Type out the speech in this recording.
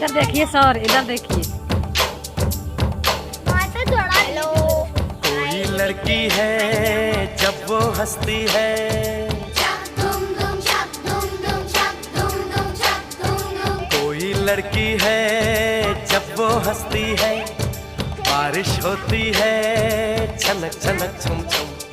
इधर देखिए सर, इधर देखिए। कोई लड़की है जब वो हंसती है, कोई लड़की है जब वो हंसती है, बारिश होती है छनक छनक छुम छुम।